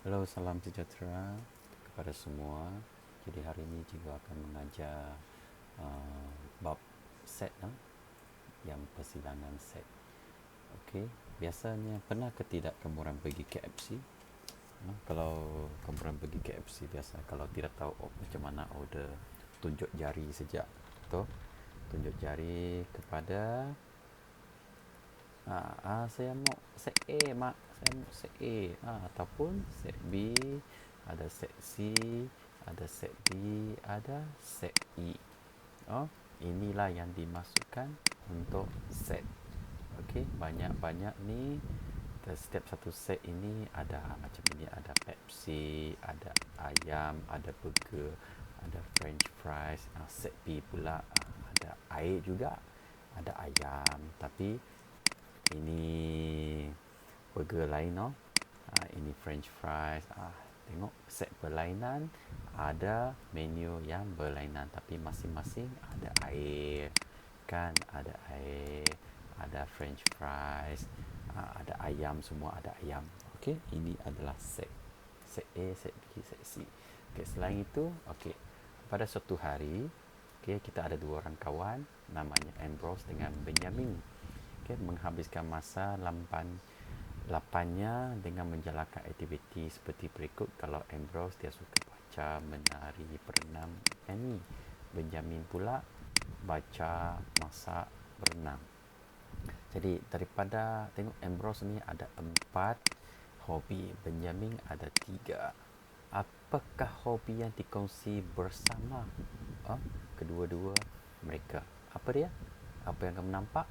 Halo, salam sejahtera kepada semua. Jadi hari ini juga akan mengajar uh, bab set yang persilangan set. Okey, biasanya pernah ke tidak kamu orang pergi KFC? Kalau kamu orang pergi KFC biasa kalau tidak tahu macam mana order, tunjuk jari sejak tu, tunjuk jari kepada saya mau set A mak, saya mau set A, ataupun set B, ada set C, ada set D, ada set E. Inilah yang dimasukkan untuk set. Okey, banyak-banyak ni setiap satu set ini ada macam ini, ada Pepsi, ada ayam, ada burger, ada french fries. Set B pula ada air juga, ada ayam, tapi ini burger lain ini french fries. Tengok set berlainan, ada menu yang berlainan tapi masing-masing ada air kan, ada air, ada french fries, ada ayam, semua ada ayam. Okey, ini adalah set A, set B, set C. Okey, selain itu, okey, pada suatu hari, okey, kita ada dua orang kawan namanya Ambrose dengan Benjamin. Okay, menghabiskan masa lapannya dengan menjalankan aktiviti seperti berikut. Kalau Ambrose dia suka baca, menari, berenang, nyanyi. Benjamin pula baca, masak, berenang. Jadi daripada tengok Ambrose ni ada 4 hobi, Benjamin ada 3. Apakah hobi yang dikongsi bersama kedua-dua mereka? Apa dia? Apa yang kamu nampak?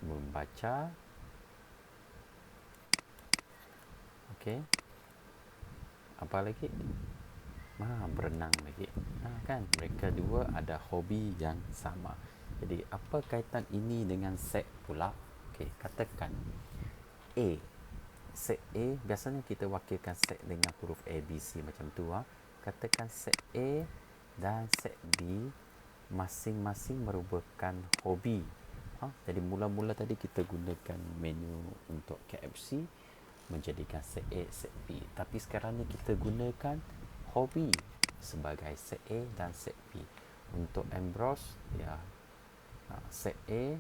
Membaca, okey. Apa lagi? Berenang lagi. Kan mereka dua ada hobi yang sama. Jadi apa kaitan ini dengan set pula? Okey, katakan A. Set A biasanya kita wakilkan set dengan huruf A, B, C macam tu. Katakan set A dan set B masing-masing merupakan hobi. Jadi mula-mula tadi kita gunakan menu untuk KFC menjadikan set A, set B. Tapi sekarang ni kita gunakan hobi sebagai set A dan set B. Untuk Ambrose, ya, set A,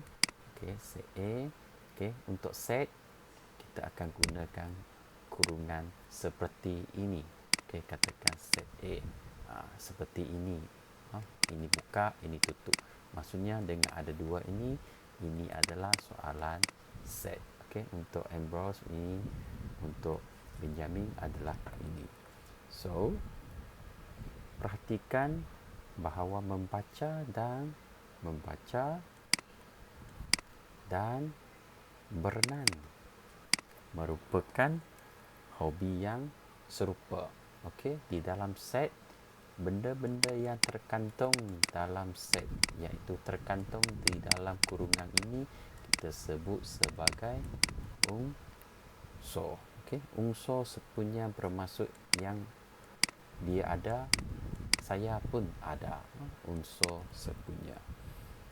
okay, set A, okay. Untuk set, kita akan gunakan kurungan seperti ini. Okay, katakan set A, seperti ini. Ini buka, ini tutup. Maksudnya dengan ada dua ini adalah soalan set. Okay, untuk Ambrose ini, untuk Benjamin adalah ini. So, perhatikan bahawa membaca dan berenang merupakan hobi yang serupa. Okey, di dalam set benda-benda yang terkantung dalam set iaitu terkantung di dalam kurungan ini kita sebut sebagai unsur. Okey, unsur sepunya bermaksud yang dia ada, saya pun ada. Unsur sepunya.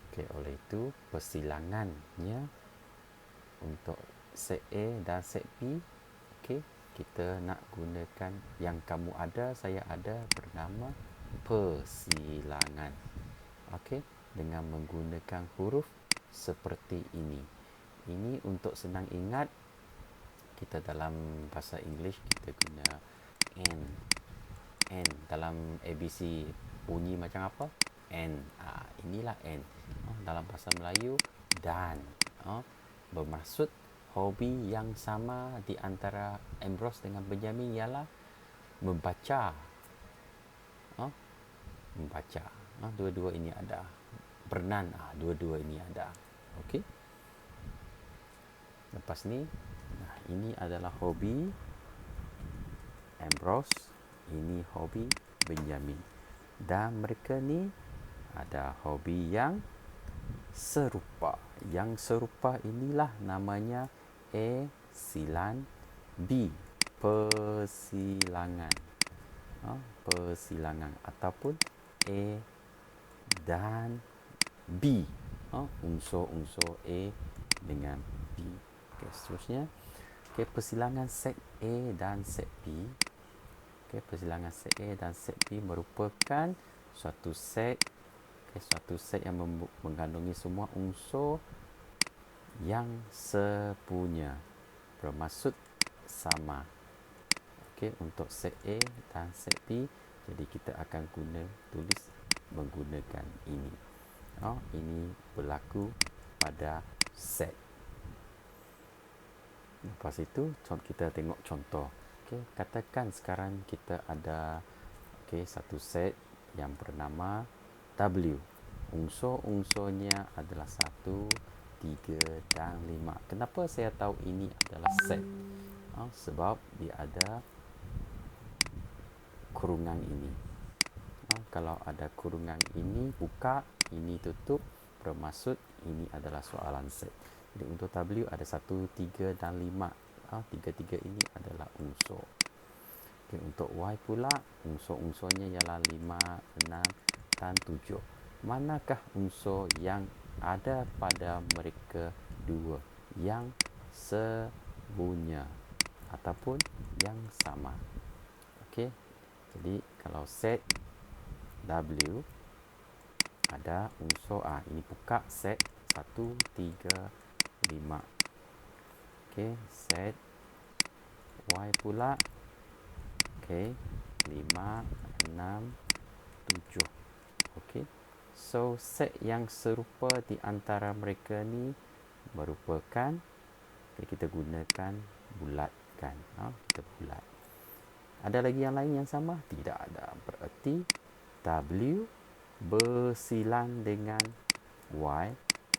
Okey, oleh itu persilangannya untuk set A dan set B, okey, kita nak gunakan yang kamu ada, saya ada, bernama persilangan. Okey, dengan menggunakan huruf seperti ini. Ini untuk senang ingat, kita dalam bahasa English kita guna N. N dalam ABC bunyi macam apa? N. Inilah N. Dalam bahasa Melayu dan. Bermaksud hobi yang sama di antara Ambrose dengan Benjamin ialah membaca. Membaca. Dua-dua ini ada. Berenang. Dua-dua ini ada. Okey. Lepas ni, ini adalah hobi Ambrose, ini hobi Benjamin. Dan mereka ni ada hobi yang serupa. Yang serupa inilah namanya A silan B, persilangan. Persilangan ataupun A dan B. Unsur-unsur A dengan B. Okay, seterusnya Okey, persilangan set A dan set B. Okey, persilangan set A dan set B merupakan suatu set, suatu set yang mengandungi semua unsur yang sepunya, bermaksud sama. Okey, untuk set A dan set B, jadi kita akan tulis menggunakan ini. Ini berlaku pada set. Lepas itu kita tengok contoh. Okey, katakan sekarang kita ada satu set yang bernama W. Unsur-unsurnya adalah 1, 3 dan 5. Kenapa saya tahu ini adalah set? Sebab dia ada kurungan ini. Kalau ada kurungan ini buka, ini tutup, bermaksud ini adalah soalan set. Jadi untuk W ada 1, 3 dan 5. Tiga-tiga ini adalah unsur. Okay, untuk Y pula, unsur-unsurnya ialah 5, 6 dan 7. Manakah unsur yang ada pada mereka dua yang sepunya ataupun yang sama? Okey. Jadi kalau set W ada unsur ini buka set 1, 3, 5. Okey, set Y pula 5, 6, 7. Okey. So set yang serupa di antara mereka ni merupakan kita gunakan bulatkan. Kita bulat. Ada lagi yang lain yang sama? Tidak ada. Berarti W bersilang dengan Y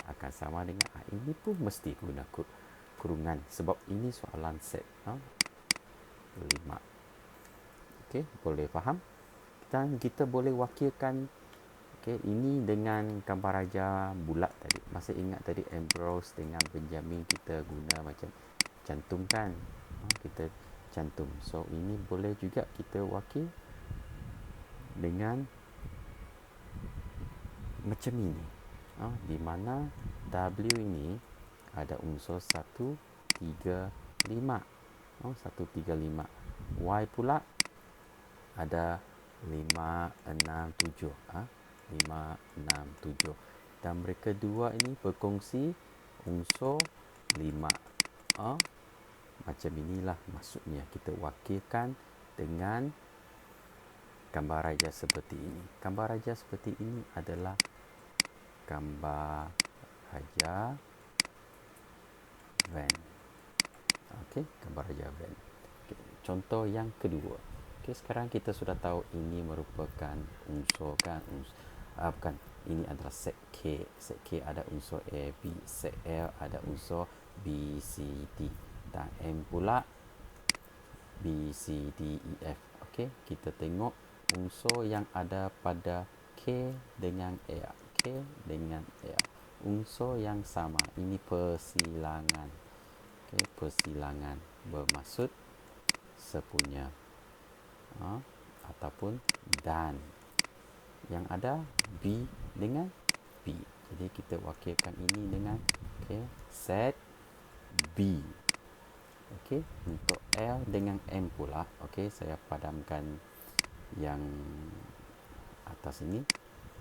akan sama dengan ini pun mesti guna kurungan sebab ini soalan set 5. Okey, boleh faham? Dan kita boleh wakilkan ini dengan gambar raja bulat tadi. Masih ingat tadi Ambrose dengan Benjamin kita guna macam cantum kan? Kita cantum. So ini boleh juga kita wakil dengan macam ini. Di mana W ini ada unsur 1, 3, 5. 1, 3, 5. Y pula ada 5, 6, 7. 5, 6, 7. Dan mereka dua ini berkongsi unsur 5. Macam inilah maksudnya kita wakilkan dengan gambar raja seperti ini. Gambar raja seperti ini adalah gambar raja van. Okey, gambar raja van. Okay. Contoh yang kedua. Okey, sekarang kita sudah tahu ini merupakan unsur kan. Bukan, ini adalah set K. Set K ada unsur A, B. Set L ada unsur B, C, D. Dan M pula B, C, D, E, F. Okey, kita tengok unsur yang ada pada K dengan L. K dengan L. Unsur yang sama. Ini persilangan. Okey, persilangan bermaksud sepunya. Ataupun dan. Yang ada B dengan B. Jadi kita wakilkan ini dengan set B. Okey, untuk L dengan M pula. Okey, saya padamkan yang atas ini.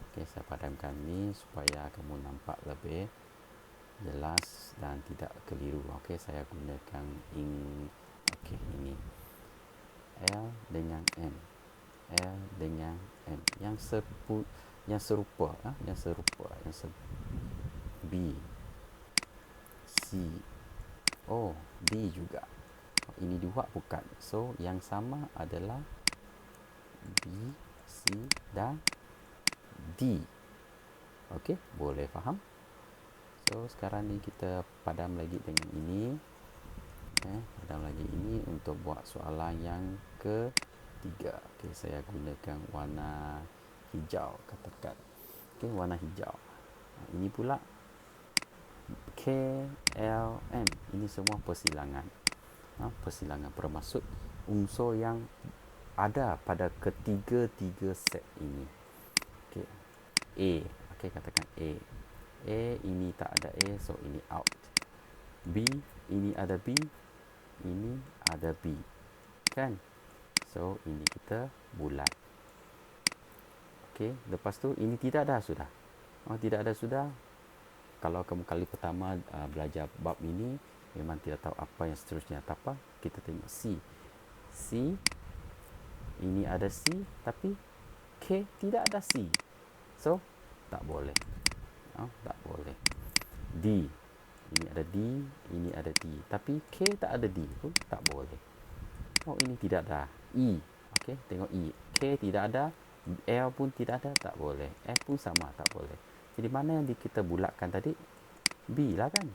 Okey, saya padamkan ni supaya kamu nampak lebih jelas dan tidak keliru. Okey, saya gunakan okey, ini L dengan M. L dengan M yang serupa B, C, D juga. Ini dua bukan. So yang sama adalah B, C dan D. Okey, boleh faham? So sekarang ni kita padam lagi dengan ini. Padam lagi ini untuk buat soalan yang ketiga. Okey, saya gunakan warna hijau katakan. Okey, warna hijau. Ini pula K, L, M. Ini semua persilangan. Persilangan bermaksud unsur yang ada pada ketiga-tiga set ini. Okey. A. Okey, katakan A. A ini tak ada A, so ini out. B, ini ada B, ini ada B, kan? So ini kita bulat. Okey, lepas tu ini tidak ada sudah. Tidak ada sudah. Kalau kamu kali pertama belajar bab ini, memang tidak tahu apa yang seterusnya. Tak apa, kita tengok C. C, ini ada C, tapi K tidak ada C. So, tak boleh. Tak boleh. D, ini ada D, ini ada D. Tapi K tak ada D pun tak boleh. Ini tidak ada. E, okey, tengok E. K tidak ada, L pun tidak ada, tak boleh. F pun sama, tak boleh. Jadi mana yang kita bulatkan tadi? B lah kan.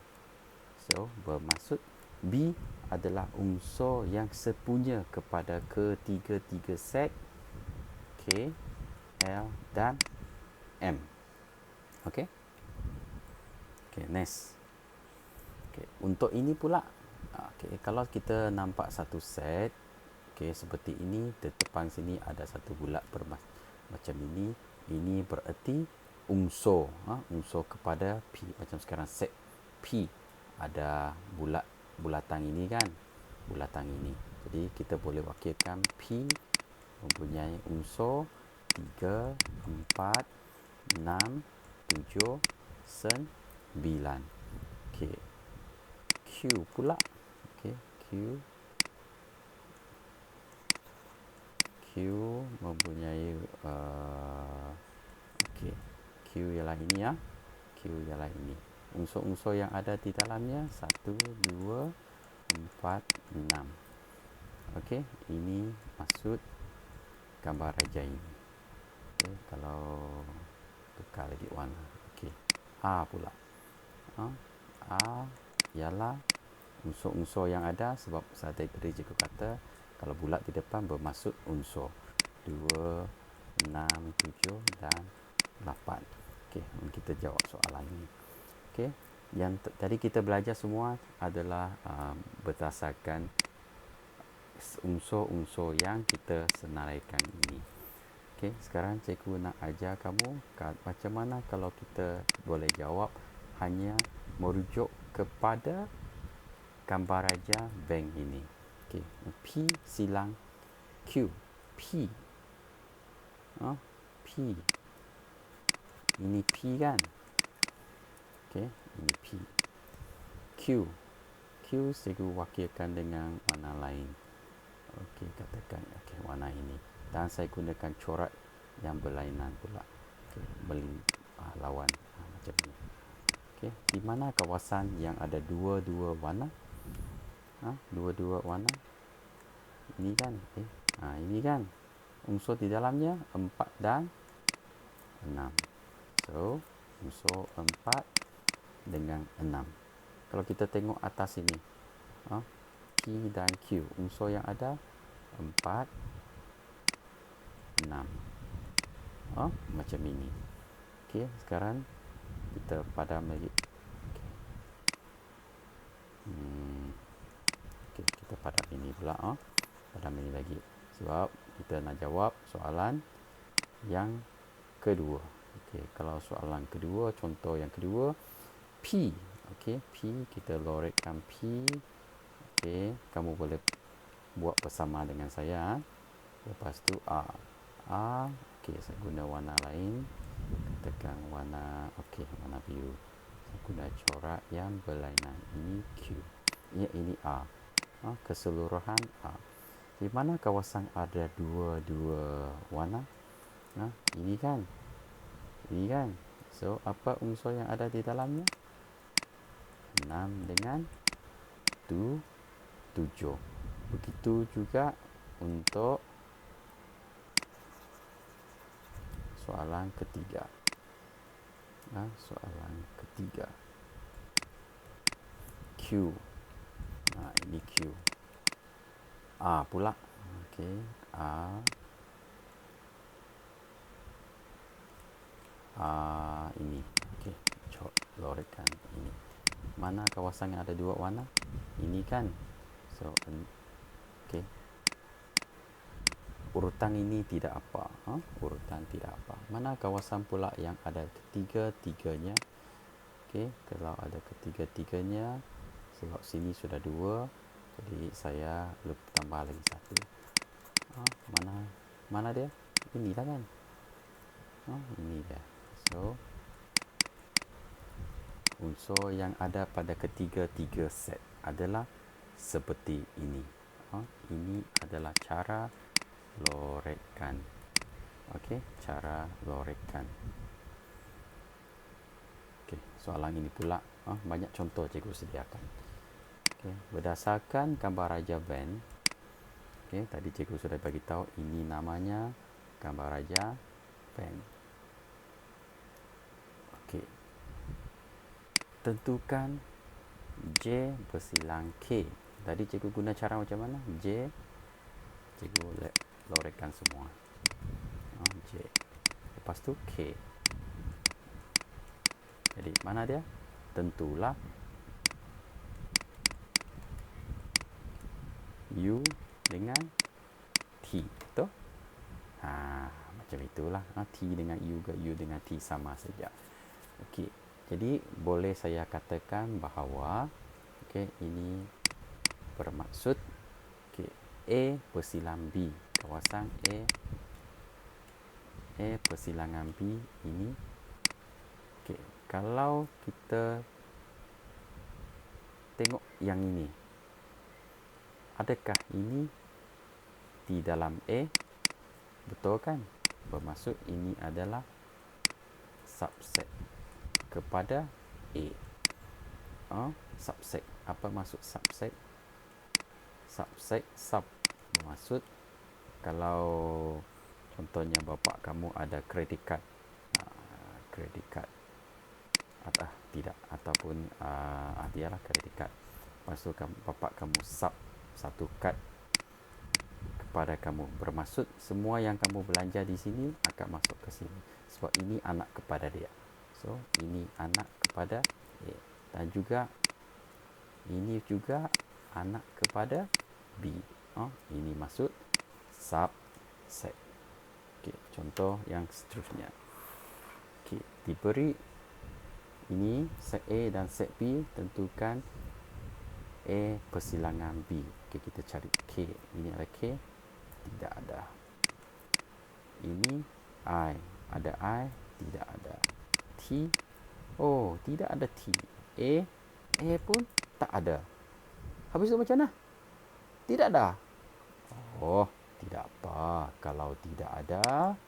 So bermaksud B adalah unsur yang sepunya kepada ketiga-tiga set K, L dan M. Okey. Okey, next. Okey, untuk ini pula, okey, kalau kita nampak satu set, okey, seperti ini, di depan sini ada satu bulat macam ini bererti unsur, unsur kepada P. Macam sekarang set P ada bulatan ini kan, bulatan ini. Jadi kita boleh wakilkan P mempunyai unsur 3, 4, 6, 7, 9. Okey. Q pula. Okey, Q mempunyai okey, Q ialah ini ya. Q ialah ini. Unsur-unsur yang ada di dalamnya 1, 2, 4, 6. Okey, ini maksud gambar raja ini. Okey, kalau tukar lagi warna. Okey. A pula. A ialah unsur-unsur yang ada, sebab saya tadi juga kata kalau bulat di depan bermaksud unsur 2, 6, 7 dan 8. Okey, kita jawab soalan ini. Okey, yang tadi kita belajar semua adalah berdasarkan unsur-unsur yang kita senaraikan ini. Okey, sekarang cikgu nak ajar kamu macam mana kalau kita boleh jawab hanya merujuk kepada gambar raja bank ini. Okey, P silang Q. P. P. Ini P kan? Okey, ini P. Q. Q cikgu wakilkan dengan warna lain. Okey, katakan warna ini. Dan saya gunakan corak yang berlainan pula. Okey, lawan macam ini. Okey, di mana kawasan yang ada dua-dua warna? Dua-dua warna. Ini kan? Ini kan? Unsur di dalamnya 4 dan 6. So, unsur 4 dengan 6. Kalau kita tengok atas ini, P dan Q, unsur yang ada 4, 6. Macam ini. Okey, sekarang kita padam lagi. Okey, kita padam ini pula. Padam ini lagi. Sebab kita nak jawab soalan yang kedua. Okey, kalau soalan kedua, contoh yang kedua, P. Okey, P, kita lorekkan P. Okey, kamu boleh buat bersama dengan saya. Lepas tu A. Okey, saya guna warna lain. Tekan warna, warna biru. Saya guna corak yang berlainan. Ini Q. Ini A. Keseluruhan A. Di mana kawasan ada dua-dua warna? Ini kan? Ini kan? So, apa unsur yang ada di dalamnya? 6 dengan 7. Begitu juga untuk soalan ketiga. Soalan ketiga. Q. Ini Q. A pula. Okey, A. Ini. Okey, lorekkan ini. Mana kawasan yang ada dua warna? Ini kan? So, okey. Urutan ini tidak apa. Urutan tidak apa. Mana kawasan pula yang ada ketiga-tiganya? Okey, kalau ada ketiga-tiganya, sebab sini sudah 2, Jadi saya lupa tambah lagi satu. Mana dia? Ini lah kan. Ini dia. So unsur yang ada pada ketiga-tiga set adalah seperti ini. Ini adalah cara lorekkan. Okey, cara lorekkan. Okey, soalan ini pula banyak contoh cikgu sediakan. Okey, berdasarkan gambar raja band. Okey, tadi cikgu sudah bagi tahu ini namanya gambar raja band. Okey. Tentukan J bersilang K. Tadi cikgu guna cara macam mana? J, cikgu lorekkan semua. J. Lepas tu K. Jadi mana dia? Tentulah U dengan T. Betul? Macam itulah. T dengan U ke U dengan T sama saja. Okey. Jadi boleh saya katakan bahawa ini bermaksud A bersilang B. Kawasan A persilangan B ini. Kalau kita tengok yang ini, adakah ini di dalam A? Betul kan? Bermaksud ini adalah subset kepada A. Subset. Apa maksud subset? Subset, sub bermaksud kalau contohnya bapak kamu ada credit card. Credit card. Tidak. Ataupun dialah credit card. Lepas tu bapak kamu sub satu kad kepada kamu. Bermaksud semua yang kamu belanja di sini akan masuk ke sini. Sebab ini anak kepada dia. So, ini anak kepada A. Dan juga ini juga anak kepada B. Ini maksud subset. Okey, contoh yang seterusnya. Okey, diberi ini set A dan set B, tentukan A persilangan B. Okey, kita cari K. Ini ada K? Tidak ada. Ini I. Ada I? Tidak ada. T? Oh, tidak ada T. A? A pun tak ada. Habis itu macam mana? Tidak ada. Oh, tidak apa. Kalau tidak ada,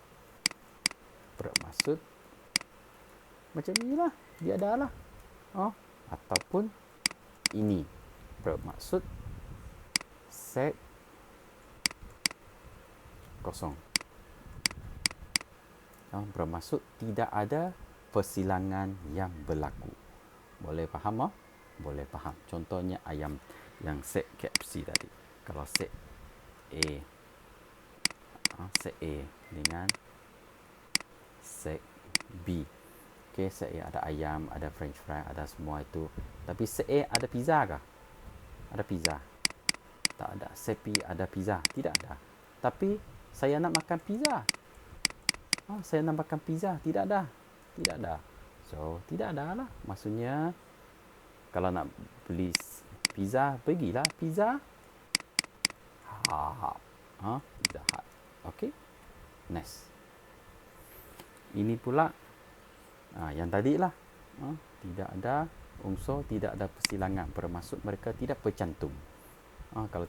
bermaksud macam inilah. Dia adalah. Ataupun ini. Bermaksud set kosong. Bermaksud tidak ada persilangan yang berlaku. Boleh faham? Boleh faham. Contohnya ayam yang set KFC tadi. Kalau set A dengan set B. Okey, set A ada ayam, ada french fry, ada semua itu. Tapi set A ada pizza kah? Ada pizza? Tak ada. Set B ada pizza? Tidak ada. Tapi saya nak makan pizza. Saya nak makan pizza. Tidak ada. Tidak ada. So, tidak ada lah. Maksudnya, kalau nak beli pizza, pergilah Pizza Hut. Pizza Hut. Okey. Next. Ini pula yang tadi lah. Tidak ada unsur, tidak ada persilangan. Bermaksud mereka tidak bercantum. Kalau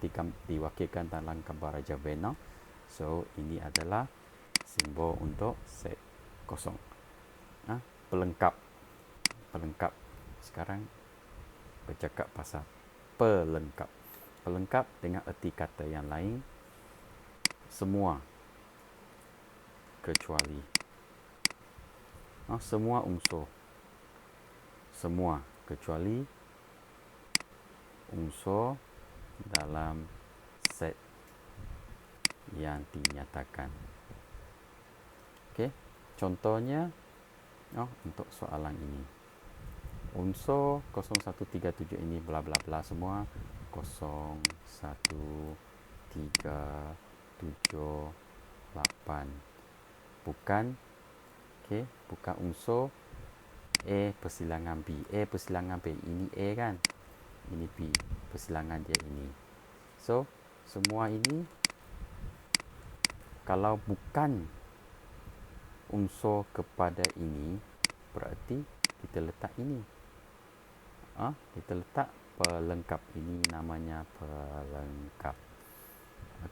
diwakilkan dalam gambar Raja Bena. So, ini adalah simbol untuk set kosong. Pelengkap. Pelengkap. Sekarang bercakap pasal pelengkap. Pelengkap dengan erti kata yang lain. Semua kecuali semua unsur. Semua kecuali unsur dalam set yang dinyatakan. Okey, contohnya untuk soalan ini. Unsur 0137 ini bla bla bla semua 0137 bukan bukan unsur A persilangan B. A persilangan B ini A kan? Ini B. Persilangan dia ini. So semua ini kalau bukan unsur kepada ini, berarti kita letak ini. Kita letak pelengkap, ini namanya pelengkap.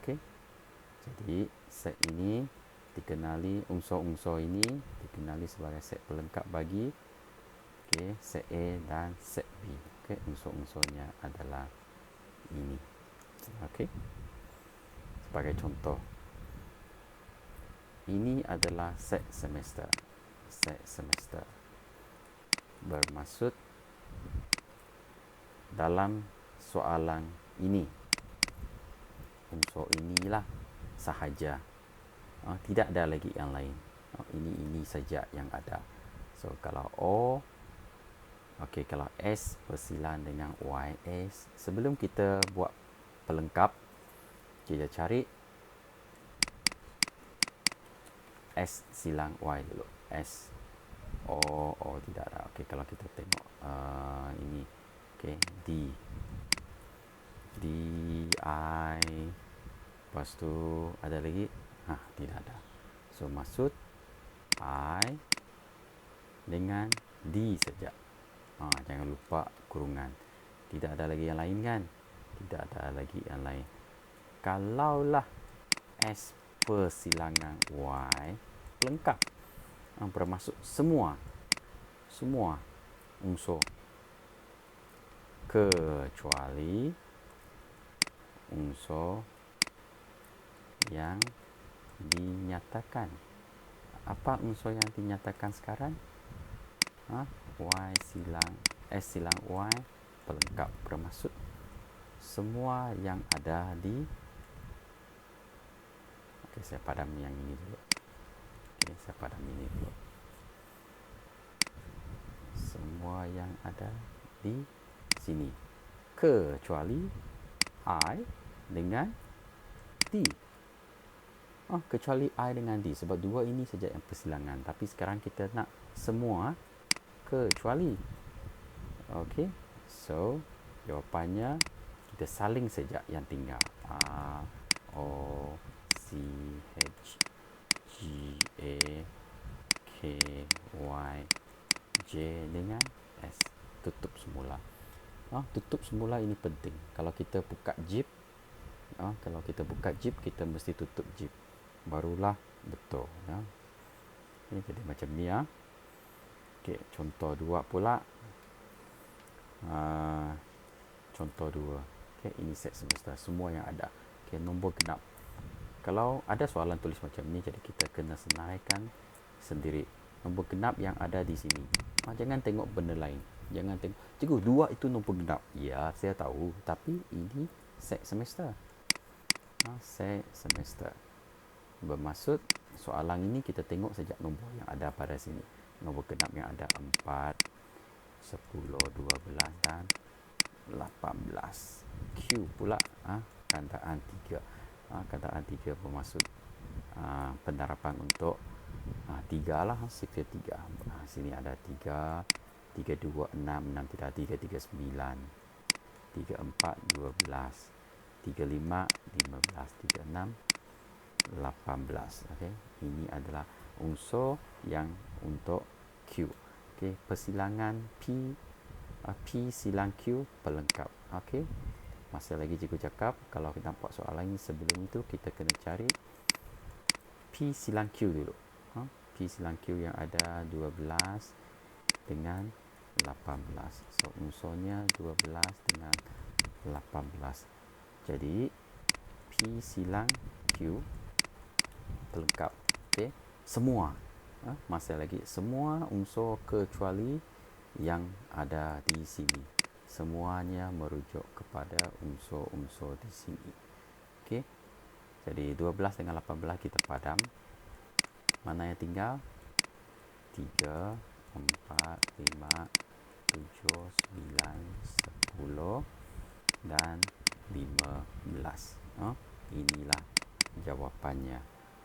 Okey. Jadi set ini dikenali, unsur-unsur ini dikenali sebagai set pelengkap bagi set A dan set B. Unsur-unsurnya adalah ini. Sebagai contoh, ini adalah set semester. Set semester bermaksud dalam soalan ini unsur inilah sahaja, tidak ada lagi yang lain. Ini saja yang ada. So kalau kalau S bersilang dengan YS, sebelum kita buat pelengkap, kita cari S silang Y dulu. S tidak ada. Kalau kita tengok ini D I, lepas tu ada lagi, tidak ada. So maksud I dengan D saja. Jangan lupa kurungan. Tidak ada lagi yang lain kan? Tidak ada lagi yang lain. Kalaulah S persilangan Y pelengkap, bermaksud semua unsur kecuali unsur yang dinyatakan. Apa unsur yang dinyatakan sekarang? S silang Y pelengkap, bermaksud semua yang ada di saya padam yang ini dulu. Semua yang ada di sini kecuali I dengan D. Kecuali I dengan D, sebab dua ini saja yang persilangan. Tapi sekarang kita nak semua kecuali. So jawapannya kita saling saja yang tinggal. O C H G A K Y J dengan S. Tutup semula. Tutup semula ini penting. Kalau kita buka zip, kita mesti tutup zip, barulah betul. Ini jadi macam ni. Contoh 2 pula. Contoh 2. Ini set semester, semua yang ada. Nombor genap. Kalau ada soalan tulis macam ni, jadi kita kena senaraikan sendiri. Nombor genap yang ada di sini. Jangan tengok benda lain. Jangan tengok, cikgu 2 itu nombor genap. Ya, saya tahu. Tapi ini set semester. Set semester. Bermaksud soalan ini kita tengok saja nombor yang ada pada sini. Nombor genap yang ada 4, 10, 12 dan 18. Q pula kantaan 3. Kantaan 3 bermaksud penerapan untuk 3 lah, sifir 3. Sini ada 3, 3, 2, 6, 6 tidak, 3, 3, 9, 3, 4, 12, 3, 5, 15, 3, 6, 18. Ini adalah unsur yang untuk Q. Persilangan P silang Q pelengkap. Masih lagi cikgu cakap, kalau kita nampak soalan ini sebelum itu, kita kena cari P silang Q dulu. P silang Q yang ada 12 dengan 18. So unsurnya 12 dengan 18. Jadi P silang Q pelengkap. Semua. Masih lagi semua unsur kecuali yang ada di sini. Semuanya merujuk kepada unsur-unsur di sini. Jadi 12 dengan 18 kita padam. Mana yang tinggal? 3, 4, 5, 7, 9, 10 dan 15. Inilah jawapannya.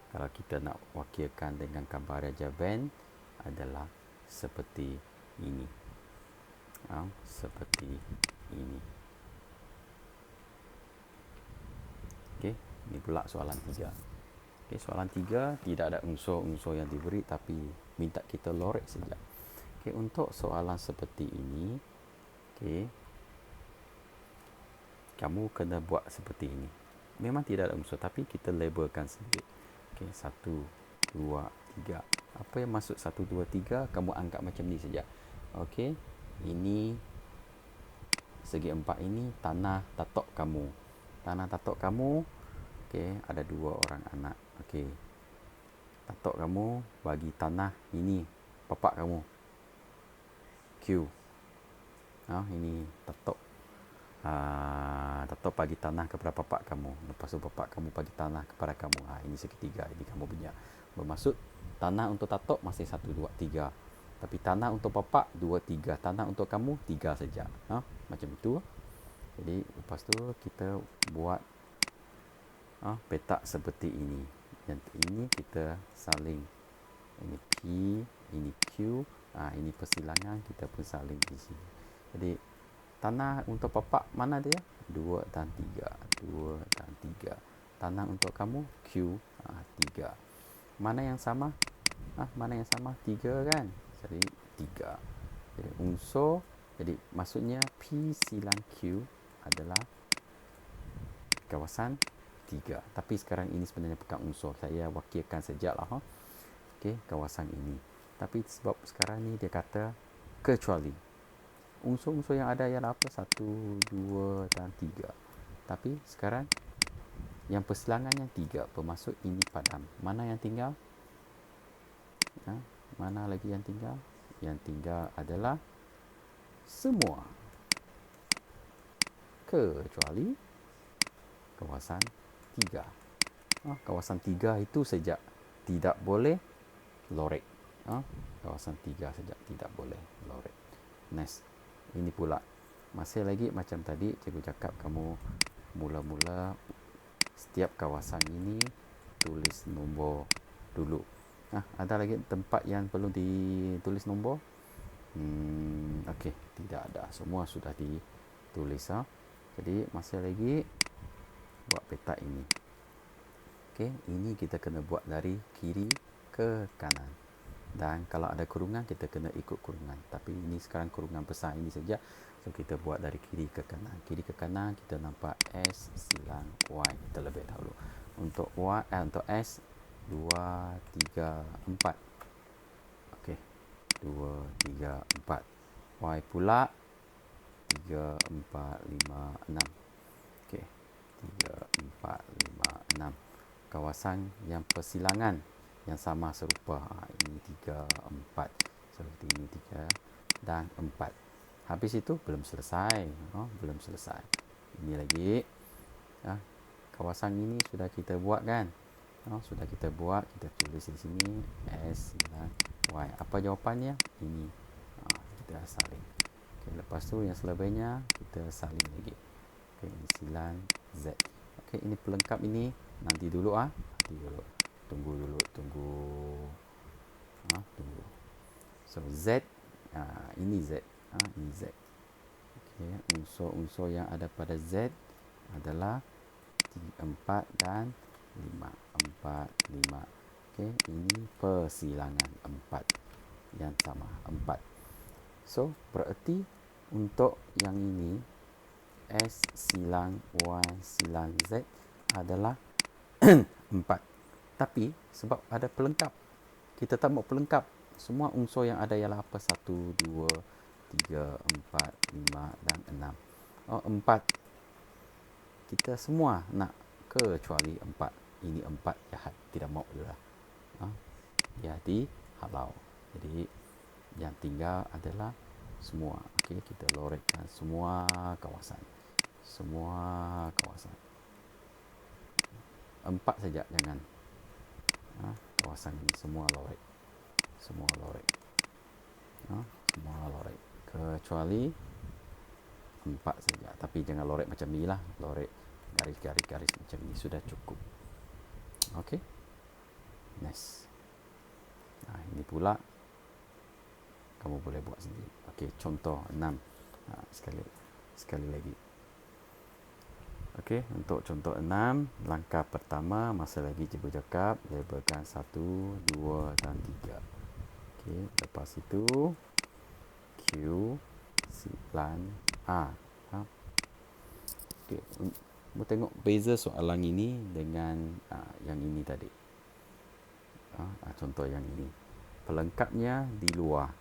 Kalau kita nak wakilkan dengan gambar Raja Band, adalah seperti ini. Seperti ini. Okey, ini pula soalan 3. Okey, soalan 3 tidak ada unsur-unsur yang diberi tapi minta kita lorek saja. Okey, untuk soalan seperti ini, okey, kamu kena buat seperti ini. Memang tidak ada unsur tapi kita labelkan sedikit. Okey, 1, 2, 3. Apa yang masuk 1, 2, 3 kamu anggap macam ni saja. Okey, ini segi 4 ini tanah tatok kamu. Tanah tatok kamu, okey, ada 2 orang anak. Okey, tatok kamu bagi tanah ini bapak kamu. Q. Ini tatok. Tatok bagi tanah kepada bapak kamu. Lepas tu bapak kamu bagi tanah kepada kamu. Ini segitiga. Ini kamu punya. Bermaksud tanah untuk tatok masih 1, 2, 3. Tapi tanah untuk bapak 2, 3. Tanah untuk kamu 3 saja. Macam itu. Jadi lepas tu kita buat petak seperti ini. Yang ini kita saling. Ini P, ini Q. Ini persilangan kita pun saling di sini. Jadi tanah untuk bapak mana dia? 2 dan 3. 2 dan 3. Tanah untuk kamu Q, 3. Mana yang sama? Mana yang sama? 3 kan? Jadi 3. Jadi unsur, jadi maksudnya P silang Q adalah kawasan 3. Tapi sekarang ini sebenarnya bukan unsur. Saya wakilkan sejak lah. Okey, kawasan ini. Tapi sebab sekarang ni dia kata kecuali. Unsur-unsur yang ada ialah apa? 1, 2 dan 3. Tapi sekarang yang persilangannya 3. Bermaksud ini padam. Mana yang tinggal? Mana lagi yang tinggal? Yang tinggal adalah semua. Kecuali kawasan 3. Kawasan 3 itu saja tidak boleh lorek. Kawasan 3 saja tidak boleh lorek. Next. Ini pula masih lagi macam tadi cikgu cakap, kamu mula-mula setiap kawasan ini tulis nombor dulu. Ada lagi tempat yang perlu ditulis nombor? Okey, tidak ada. Semua sudah ditulis. Jadi masih lagi buat petak ini. Okey, ini kita kena buat dari kiri ke kanan. Dan kalau ada kurungan, kita kena ikut kurungan. Tapi ini sekarang kurungan besar ini saja. So, kita buat dari kiri ke kanan. Kiri ke kanan, kita nampak S silang Y terlebih dahulu. Untuk untuk S, 2, 3, 4. Okey, 2, 3, 4. Y pula 3, 4, 5, 6. Okey, 3, 4, 5, 6. Kawasan yang persilangan yang sama serupa. Ini 3, 4. Seperti ini 3 dan 4. Habis itu belum selesai. Belum selesai. Ini lagi. Kawasan ini sudah kita buat kan? Sudah kita buat. Kita tulis di sini S silang Y. Apa jawapannya? Ini. Kita salin. Okay, lepas tu yang selebihnya kita salin lagi. Okay, ini silang Z. Okay, ini pelengkap ini. Nanti dulu. Nanti dulu. Tunggu dulu. Tunggu. So Z. Ini Z. Ini Z. Okay, unsur-unsur yang ada pada Z adalah 4 dan 5. 4, 5. Okay, ini persilangan 4 yang sama. 4. So berarti untuk yang ini S silang Y silang Z adalah 4. Tapi sebab ada pelengkap, kita tak mau pelengkap. Semua unsur yang ada ialah apa? 1, 2, 3, 4, 5 dan 6. 4 kita semua nak, kecuali 4. Ini 4 jahat, tidak mau juga. Ya dihalau. Jadi yang tinggal adalah semua. Okey, kita lorekkan semua kawasan. Semua kawasan. 4 saja, jangan. Kawasan ini semua lorek. Semua lorek. Semua lorek. Kecuali 4 saja. Tapi jangan lorek macam ni lah. Lorek garis-garis macam ni sudah cukup. Okey. Next. Ini pula kamu boleh buat sendiri. Okey, contoh 6. Sekali lagi. Okey, untuk contoh 6, langkah pertama masa lagi cikgu cakap, labelkan 1, 2 dan 3. Okey, lepas itu Q dan A. Ha? Okey, kamu tengok beza soalan ini dengan yang ini tadi. Contoh yang ini. Pelengkapnya di luar.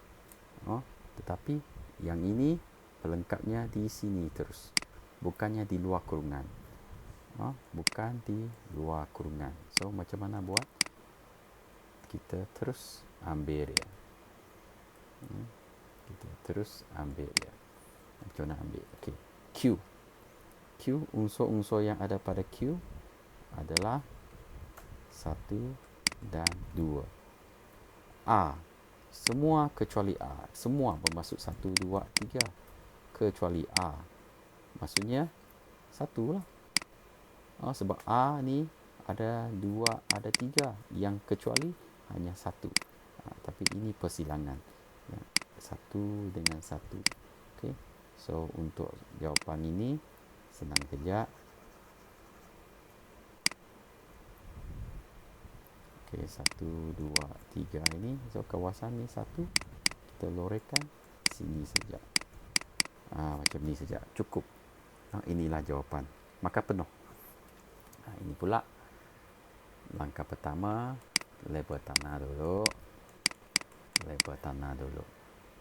Tetapi yang ini pelengkapnya di sini terus. Bukannya di luar kurungan. Bukan di luar kurungan. So, macam mana buat? Kita terus ambil dia. Kita terus ambil dia. Macam mana ambil? Okey. Q. Unsur-unsur yang ada pada Q adalah 1 dan 2. A. Semua kecuali A. Semua bermaksud 1, 2, 3. Kecuali A. Maksudnya 1 lah. Sebab A ni ada 2, ada 3. Yang kecuali hanya 1. Tapi ini persilangan. 1 dengan 1. Okay. So, untuk jawapan ini, senang saja. Okay, 1, 2, 3 ini. So, kawasan ni 1. Kita lorehkan sini saja. Macam ni saja. Cukup. Inilah jawapan. Maka penuh. Ini pula langkah pertama, label tanah dulu. Label tanah dulu.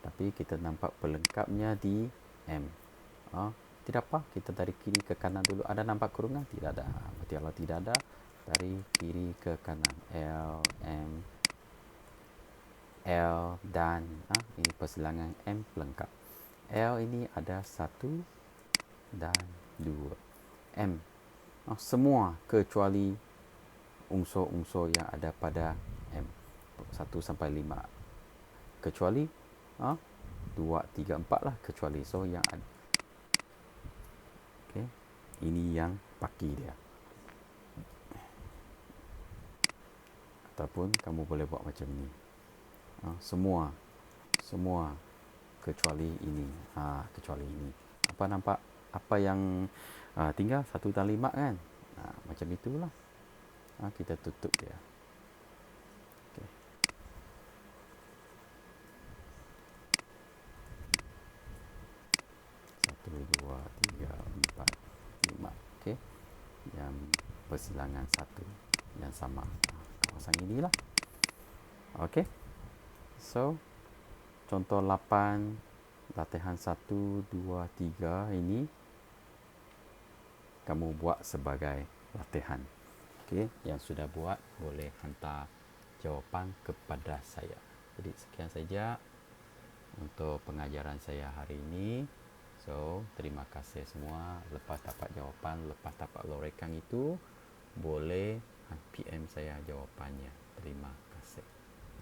Tapi kita nampak pelengkapnya di M. Tidak apa, kita dari kiri ke kanan dulu. Ada nampak kurungan? Tidak ada. Berarti kalau tidak ada, dari kiri ke kanan. L, M, L dan ini persilangan M pelengkap. L ini ada 1 dan 2. M semua kecuali unsur-unsur yang ada pada M 1 sampai 5. Kecuali 2, 3, 4 lah kecuali. So yang ada. Okay. Ini yang paki dia. Ataupun kamu boleh buat macam ni. Semua kecuali ini. Kecuali ini. Apa nampak? Apa yang tinggal 1 dan 5 kan? Macam itulah. Kita tutup dia. Okay. Satu, dua, tiga, empat, lima. Okay. Yang persilangan 1 yang sama. Kawasan inilah. Okay. So, contoh 8, latihan 1, 2, 3 ini kamu buat sebagai latihan. Okay. Yang sudah buat boleh hantar jawapan kepada saya. Jadi sekian saja untuk pengajaran saya hari ini. So, terima kasih semua. Lepas dapat jawapan, lepas dapat lorehkan itu, boleh PM saya jawapannya. Terima kasih.